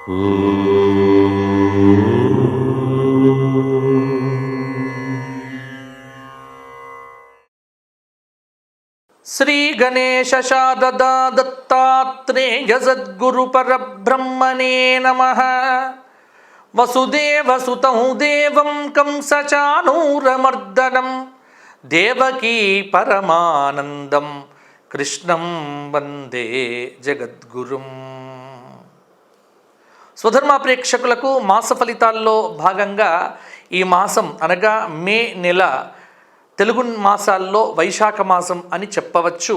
శ్రీ గణేశ శారదా దత్తాత్రేయ సద్గురు పరబ్రహ్మణే నమః. వసుదేవ సుతం దేవం కంసచానూరమర్దనం దేవకీ పరమానందం కృష్ణం వందే జగద్గురుం. స్వధర్మ ప్రేక్షకులకు మాస ఫలితాల్లో భాగంగా ఈ మాసం అనగా మే నెల తెలుగు మాసాల్లో వైశాఖ మాసం అని చెప్పవచ్చు.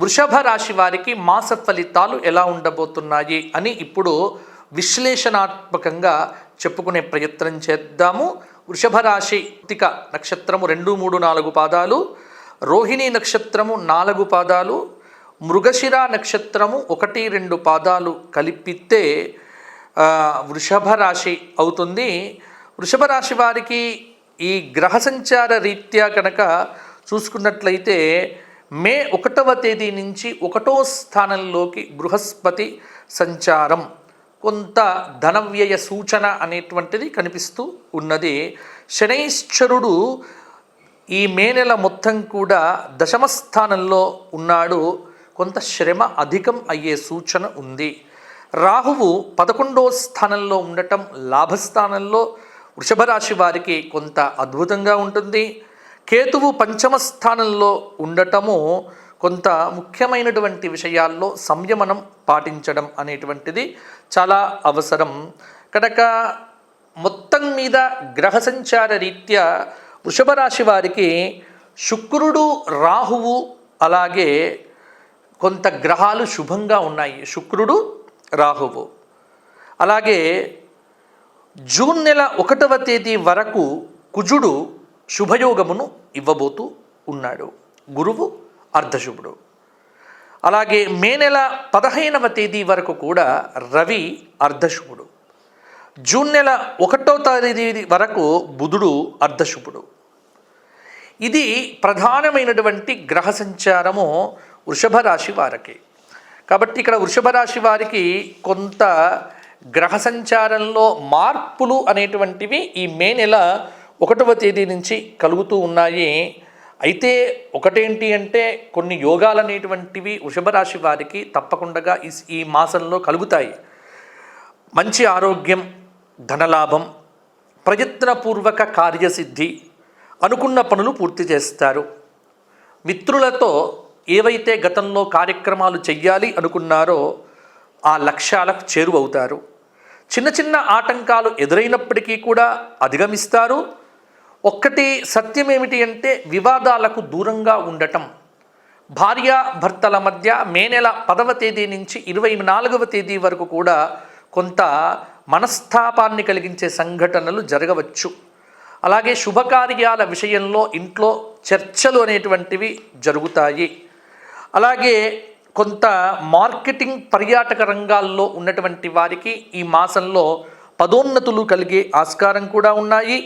వృషభ రాశి వారికి మాస ఫలితాలు ఎలా ఉండబోతున్నాయి అని ఇప్పుడు విశ్లేషణాత్మకంగా చెప్పుకునే ప్రయత్నం చేద్దాము. వృషభ రాశి కృత్తిక నక్షత్రము 2, 3, 4 పాదాలు, రోహిణి నక్షత్రము 4 పాదాలు, మృగశిర నక్షత్రము 1, 2 పాదాలు కలిపితే వృషభ రాశి అవుతుంది. వృషభ రాశి వారికి ఈ గ్రహ సంచార రీత్యా కనుక చూసుకున్నట్లయితే మే 1వ తేదీ నుంచి 1వ స్థానంలోకి బృహస్పతి సంచారం కొంత ధనవ్యయ సూచన అనేటువంటిది కనిపిస్తూ ఉన్నది. శనైశ్చరుడు ఈ మే నెల మొత్తం కూడా 10వ స్థానంలో ఉన్నాడు. కొంత శ్రమ అధికం అయ్యే సూచన ఉంది. రాహువు 11వ స్థానంలో ఉండటం లాభస్థానంలో వృషభ రాశి వారికి కొంత అద్భుతంగా ఉంటుంది. కేతువు 5వ స్థానంలో ఉండటము కొంత ముఖ్యమైనటువంటి విషయాల్లో సంయమనం పాటించడం అనేటువంటిది చాలా అవసరం. కనుక మొత్తం మీద గ్రహ సంచార రీత్యా వృషభ రాశి వారికి శుక్రుడు, రాహువు అలాగే కొంత గ్రహాలు శుభంగా ఉన్నాయి. శుక్రుడు, రాహువు. అలాగే జూన్ నెల 1వ తేదీ వరకు కుజుడు శుభయోగమును ఇవ్వబోతూ ఉన్నాడు. గురువు అర్ధశుభుడు. అలాగే మే నెల 15వ తేదీ వరకు కూడా రవి అర్ధశుభుడు. జూన్ నెల 1వ తేదీ వరకు బుధుడు అర్ధశుభుడు. ఇది ప్రధానమైనటువంటి గ్రహ సంచారము వృషభ రాశి వారికి. కాబట్టి ఇక్కడ వృషభ రాశి వారికి కొంత గ్రహ సంచారంలో మార్పులు అనేటువంటివి ఈ మే నెల 1వ తేదీ నుంచి కలుగుతూ ఉన్నాయి. అయితే ఒకటేంటి అంటే కొన్ని యోగాలు అనేటువంటివి వృషభ రాశి వారికి తప్పకుండా ఈ మాసంలో కలుగుతాయి. మంచి ఆరోగ్యం, ధనలాభం, ప్రయత్నపూర్వక కార్యసిద్ధి, అనుకున్న పనులు పూర్తి చేస్తారు. మిత్రులతో ఏవైతే గతంలో కార్యక్రమాలు చెయ్యాలి అనుకున్నారో ఆ లక్ష్యాలకు చేరువవుతారు. చిన్న చిన్న ఆటంకాలు ఎదురైనప్పటికీ కూడా అధిగమిస్తారు. ఒక్కటి సత్యం ఏమిటి అంటే వివాదాలకు దూరంగా ఉండటం. భార్యాభర్తల మధ్య మే నెల 10వ తేదీ నుంచి 24వ తేదీ వరకు కూడా కొంత మనస్తాపాన్ని కలిగించే సంఘటనలు జరగవచ్చు. అలాగే శుభకార్యాల విషయంలో ఇంట్లో చర్చలు అనేటువంటివి జరుగుతాయి. అలాగే కొంత మార్కెటింగ్, పర్యాటక రంగాల్లో ఉన్నటువంటి వారికి ఈ మాసంలో పదోన్నతులు కలిగే ఆస్కారం కూడా ఉన్నాయి.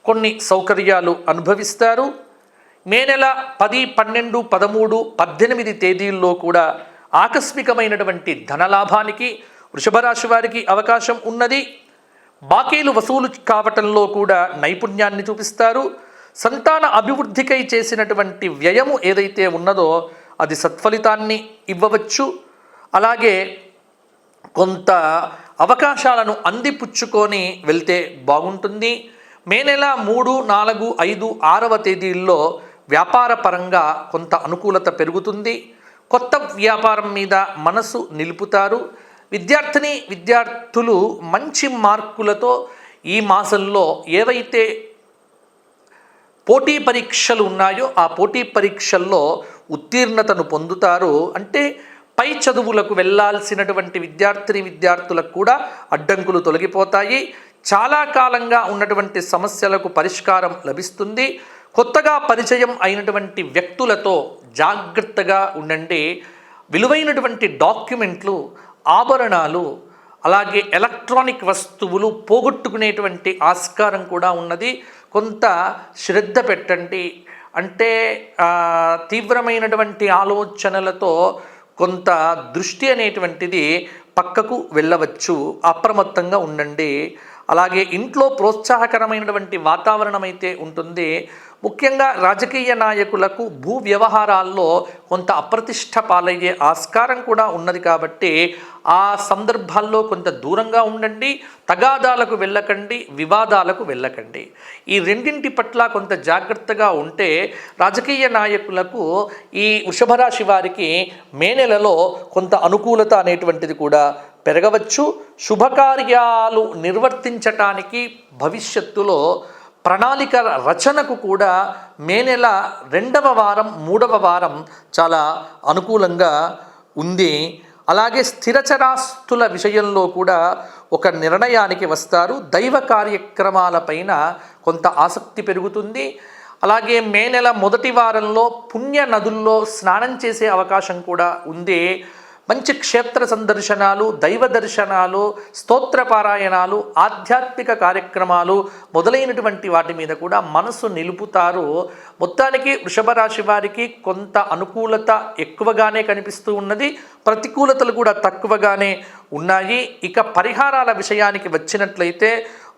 కొన్ని సౌకర్యాలు అనుభవిస్తారు. మే నెల 10, 12, 13, 18 తేదీల్లో కూడా ఆకస్మికమైనటువంటి ధనలాభానికి వృషభ రాశి వారికి అవకాశం ఉన్నది. బాకీలు వసూలు కావటంలో కూడా నైపుణ్యాన్ని చూపిస్తారు. సంతాన అభివృద్ధికై చేసినటువంటి వ్యయము ఏదైతే ఉన్నదో అది సత్ఫలితాన్ని ఇవ్వవచ్చు. అలాగే కొంత అవకాశాలను అందిపుచ్చుకొని వెళ్తే బాగుంటుంది. మే నెల 3, 4, 5, 6వ తేదీల్లో వ్యాపార పరంగా కొంత అనుకూలత పెరుగుతుంది. కొత్త వ్యాపారం మీద మనసు నిలుపుతారు. విద్యార్థులు మంచి మార్కులతో ఈ మాసంలో ఏవైతే పోటీ పరీక్షలు ఉన్నాయో ఆ పోటీ పరీక్షల్లో ఉత్తీర్ణతను పొందుతారు. అంటే పై చదువులకు వెళ్ళాల్సినటువంటి విద్యార్థులకు కూడా అడ్డంకులు తొలగిపోతాయి. చాలా కాలంగా ఉన్నటువంటి సమస్యలకు పరిష్కారం లభిస్తుంది. కొత్తగా పరిచయం అయినటువంటి వ్యక్తులతో జాగ్రత్తగా ఉండండి. విలువైనటువంటి డాక్యుమెంట్లు, ఆభరణాలు, అలాగే ఎలక్ట్రానిక్ వస్తువులు పోగొట్టుకునేటువంటి ఆస్కారం కూడా ఉన్నది. కొంత శ్రద్ధ పెట్టండి. అంటే తీవ్రమైనటువంటి ఆలోచనలతో కొంత దృష్టి అనేటువంటిది పక్కకు వెళ్ళవచ్చు, అప్రమత్తంగా ఉండండి. అలాగే ఇంట్లో ప్రోత్సాహకరమైనటువంటి వాతావరణం అయితే ఉంటుంది. ముఖ్యంగా రాజకీయ నాయకులకు భూ వ్యవహారాల్లో కొంత అప్రతిష్ట పాలయ్యే ఆస్కారం కూడా ఉన్నది కాబట్టి ఆ సందర్భాల్లో కొంత దూరంగా ఉండండి. తగాదాలకు వెళ్ళకండి, వివాదాలకు వెళ్ళకండి. ఈ రెండింటి పట్ల కొంత జాగ్రత్తగా ఉంటే రాజకీయ నాయకులకు ఈ వృషభ రాశి వారికి మే నెలలో కొంత అనుకూలత అనేటువంటిది కూడా పెరగవచ్చు. శుభకార్యాలు నిర్వర్తించటానికి భవిష్యత్తులో ప్రణాళిక రచనకు కూడా మే నెల 2వ వారం 3వ వారం చాలా అనుకూలంగా ఉంది. అలాగే స్థిరచరాస్తుల విషయంలో కూడా ఒక నిర్ణయానికి వస్తారు. దైవ కార్యక్రమాలపైన కొంత ఆసక్తి పెరుగుతుంది. అలాగే మే నెల మొదటి వారంలో పుణ్య నదుల్లో స్నానం చేసే అవకాశం కూడా ఉంది. మంచి క్షేత్ర సందర్శనాలు, దైవ దర్శనాలు, స్తోత్ర పారాయణాలు, ఆధ్యాత్మిక కార్యక్రమాలు మొదలైనటువంటి వాటి మీద కూడా మనసు నిలుపుతారు. మొత్తానికి వృషభ రాశి వారికి కొంత అనుకూలత ఎక్కువగానే కనిపిస్తూ ఉన్నది, ప్రతికూలతలు కూడా తక్కువగానే ఉన్నాయి. ఇక పరిహారాల విషయానికి వచ్చినట్లయితే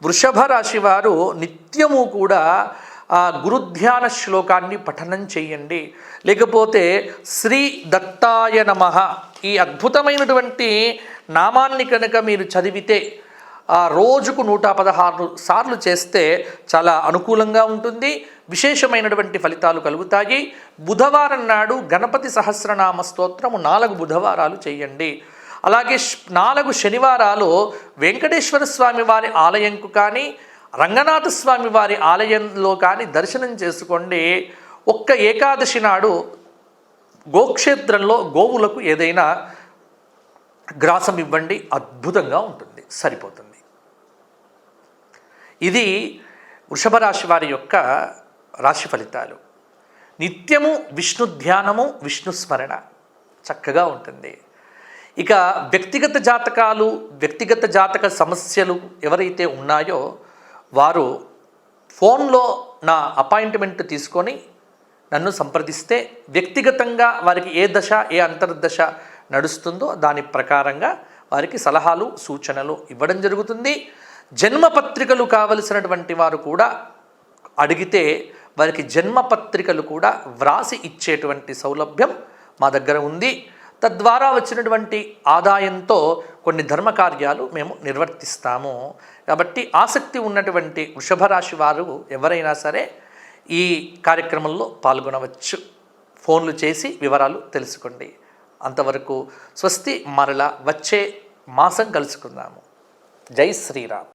వృషభ రాశి వారు నిత్యము కూడా గురుధ్యాన శ్లోకాన్ని పఠనం చేయండి. లేకపోతే శ్రీ దత్తాయ నమః ఈ అద్భుతమైనటువంటి నామాన్ని కనుక మీరు చదివితే రోజుకు 116 సార్లు చేస్తే చాలా అనుకూలంగా ఉంటుంది. విశేషమైనటువంటి ఫలితాలు కలుగుతాయి. బుధవారం నాడు గణపతి సహస్రనామ స్తోత్రము 4 బుధవారాలు చేయండి. అలాగే 4 శనివారాలు వెంకటేశ్వర స్వామి వారి ఆలయంకు కానీ రంగనాథ స్వామి వారి ఆలయంలో కానీ దర్శనం చేసుకోండి. ఒక్క ఏకాదశి నాడు గోక్షేత్రంలో గోవులకు ఏదైనా గ్రాసం ఇవ్వండి, అద్భుతంగా ఉంటుంది, సరిపోతుంది. ఇది వృషభ రాశి వారి యొక్క రాశి ఫలితాలు. నిత్యము విష్ణు ధ్యానము, విష్ణు స్మరణ చక్కగా ఉంటుంది. ఇక వ్యక్తిగత జాతకాలు, వ్యక్తిగత జాతక సమస్యలు ఎవరైతే ఉన్నాయో వారు ఫోన్లో నా అపాయింట్మెంట్ తీసుకొని నన్ను సంప్రదిస్తే వ్యక్తిగతంగా వారికి ఏ దశ ఏ అంతర్దశ నడుస్తుందో దాని ప్రకారంగా వారికి సలహాలు సూచనలు ఇవ్వడం జరుగుతుంది. జన్మపత్రికలు కావలసినటువంటి వారు కూడా అడిగితే వారికి జన్మపత్రికలు కూడా వ్రాసి ఇచ్చేటువంటి సౌలభ్యం మా దగ్గర ఉంది. తద్వారా వచ్చినటువంటి ఆదాయంతో కొన్ని ధర్మకార్యాలు మేము నిర్వర్తిస్తాము. కాబట్టి ఆసక్తి ఉన్నటువంటి వృషభ రాశి వారు ఎవరైనా సరే ఈ కార్యక్రమంలో పాల్గొనవచ్చు. ఫోన్లు చేసి వివరాలు తెలుసుకోండి. అంతవరకు స్వస్తి. మరలా వచ్చే మాసం కలుసుకుందాము. జై శ్రీరామ్.